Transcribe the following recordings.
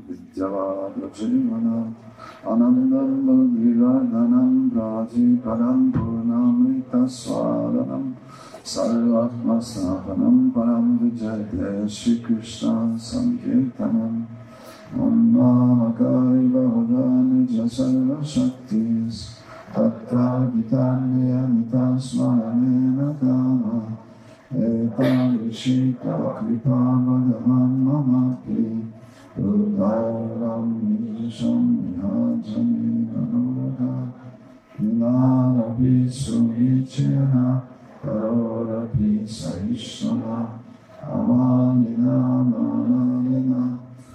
Vidyavadvajivanam Anandam Bhagiradanam Raji Padam Purnamrita Swadanam Sarvatma Sapanam Param Vijayate Shri Krishna Sankirtanam Om Namakari Bhavadani Jasarva Shaktis Tatra Gitanya Nitasmaranena Kama Etam Vishika Kripa Bhagavan Mamapi Udairam Nisham Nihajani Nanuga Nilarapi Suvichena Karorapi Saishana Amanina Manalina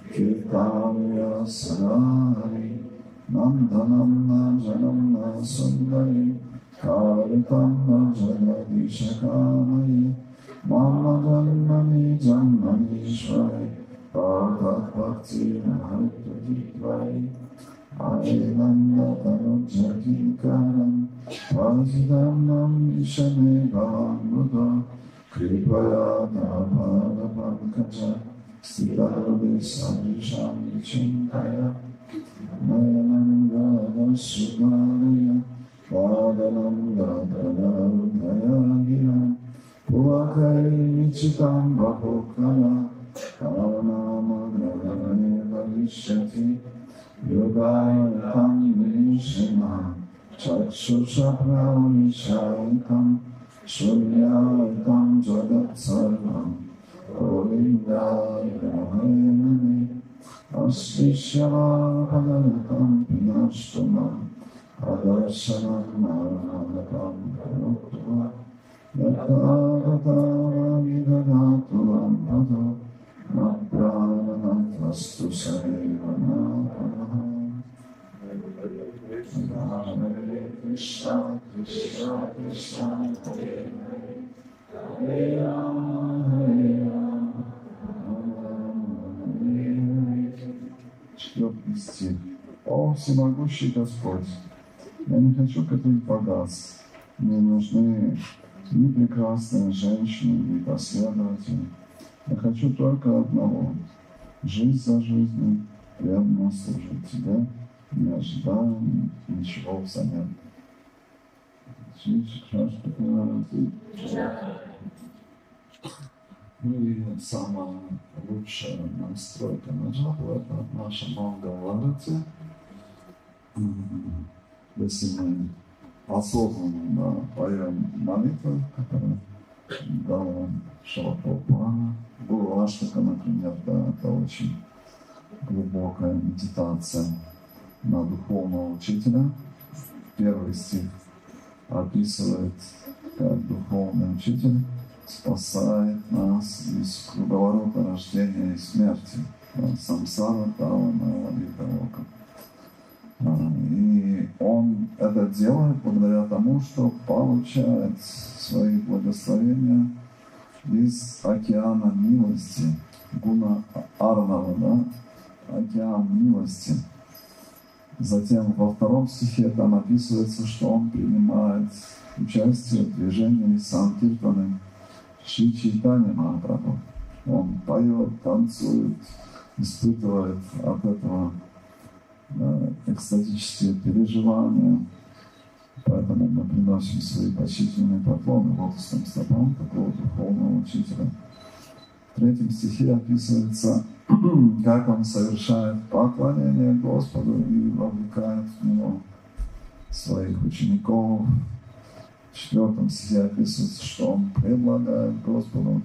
Kirtavya Sarari Nandanam Najanam Nasundari Karitam Najagadishakamai Mama Janmani Janmani Shwari Bhagat Bhakti Mahatmadivai Ayananda Tanujagikaram Vajidamam Vishame Bhambuddha Kripaya Dhamana Pankaja Stidharve Sadrisham Vichinkaya Nayananda Sugaraya Vadananda Dhanavdaya Puvakai Michitam Bhapokana Kavanama Gravane Bhavishyati Yogaya Tam Nishima Chakshushaprauni Shaitam Sunyaitam Jagat Sarvam Govindaya Mahemani Astishyama Padanatam Pinashtamam Adarsanam Maranakam Karutva Yatagata Vidadatu Ampado Maprananatvastu Sarivanapaha Hare Krishna Krishna Krishna Hare Hare Rama Hare Rama Четвертый стих. О, всемогущий Господь, я не хочу каких богатств, мне нужны ни прекрасные женщины, ни последователи. Я хочу только одного – жизнь за жизнью, преданно служить Тебе, не ожидая ничего взамен. Ну и самая лучшая настройка на джапу – это наша Мангаларати. Если мы осознанно поем молитву, которая дала Шилапрабхупада, Гуру Аштака, например, да, это очень глубокая медитация на духовного учителя. Первый стих описывает, как духовный учитель спасает нас из круговорота рождения и смерти, самсара, тавана, виталока. И он это делает благодаря тому, что получает свои благословения из океана милости, гуна Арнава, да? Океан милости. Затем во втором стихе там описывается, что он принимает участие в движении Санкиртаны Шри Чайтанья Махапрабху. Он поет, танцует, испытывает от этого экстатические переживания. Поэтому мы приносим свои почтительные поклоны лотосным стопам такого духовного учителя. В третьем стихе описывается, как он совершает поклонение Господу и вовлекает в него своих учеников. В четвертом стихе описывается, что он предлагает Господу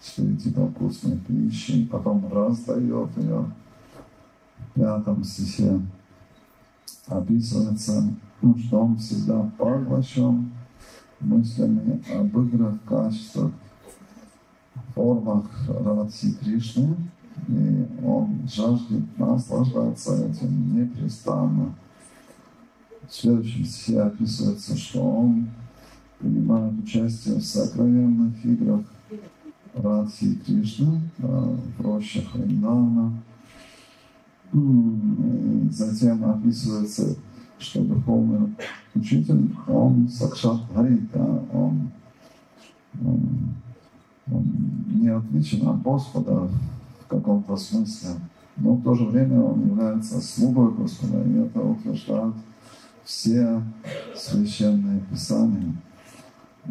4 типа вкусной пищи, и потом раздает ее. В пятом стихе описывается, что он всегда поглощен мыслями об играх, качествах, формах Радхи Кришны, и он жаждет наслаждаться этим непрестанно. В следующем стихе описывается, что он принимает участие в сокровенных играх Радхи Кришны в рощах Вриндавана. И затем описывается, что духовный учитель, он сакшат Харита, он не отличен от Господа в каком-то смысле. но в то же время он является слугой Господа, и это утверждают все священные писания.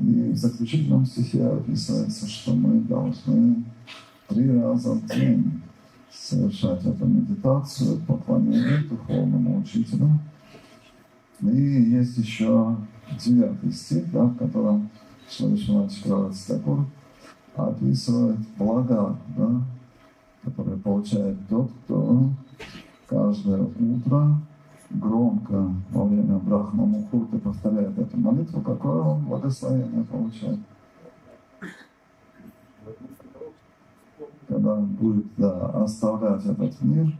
И в заключительном стихе описывается, что мы должны 3 раза в день совершать эту медитацию, поклонение духовному учителю. И есть еще 9 стих, да, в котором Шри Вишванат Чакраварти Такур описывает блага, да, которые получает тот, кто каждое утро громко во время Брахма-мухурты повторяет эту молитву, какое он благословение получает. Когда он будет, да, оставлять этот мир,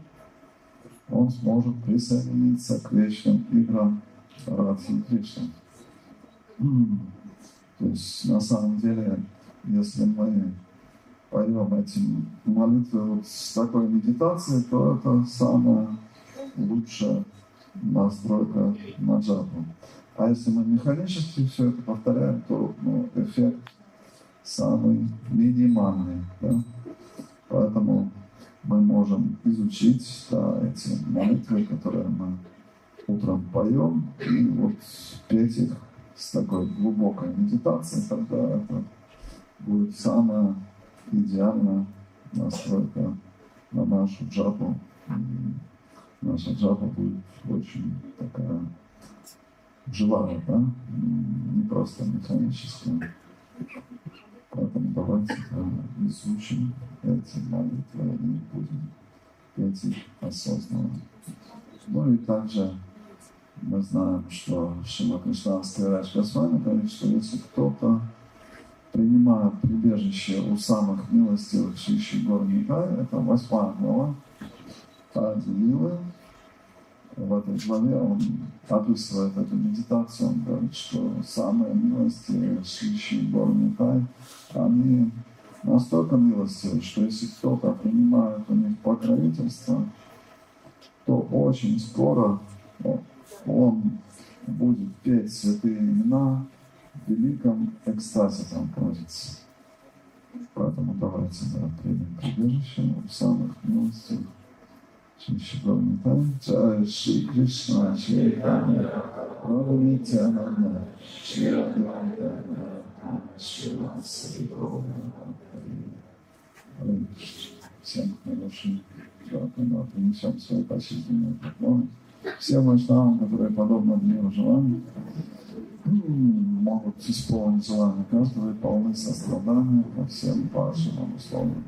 он сможет присоединиться к вечным играм Радхи и Кришны. То есть, на самом деле, если мы поем эти молитвы вот с такой медитацией, то это самая лучшая настройка на джапу. А если мы механически все это повторяем, то эффект самый минимальный. Да? Поэтому мы можем изучить, да, эти молитвы, которые мы утром поем, и вот петь их с такой глубокой медитацией, тогда это будет самая идеальная настройка на нашу джапу. И наша джапа будет очень такая живая, да? Не просто механическая. Поэтому давайте изучим эти молитвы и будем петь их осознанно. Ну и также мы знаем, что Шрила Кришнанская Радж Госвами говорит, что если кто-то принимает прибежище у самых милостивых Шиши Гор Никая, это 8 глава Ади Лилы. В этой главе он описывает эту медитацию, он говорит, что самые милостивые Шиши Гор Никая, они настолько милостивы, что если кто-то принимает у них покровительство, то очень скоро он будет петь святые имена в великом экстазе там находится. Поэтому давайте, да, примем прибежище у самых милостивых Шиши Гор Никая. Джай Шри Кришна Чайтанья Прабху Нитьянанда Шри Адвайта Шри Васади Гауранга. Всем хорошим джапом, принесем свои почтительные поклоны. Всем вайшнавам, которые подобно миру желания, могут исполнить желания каждого и полны сострадания ко всем вашим условиям.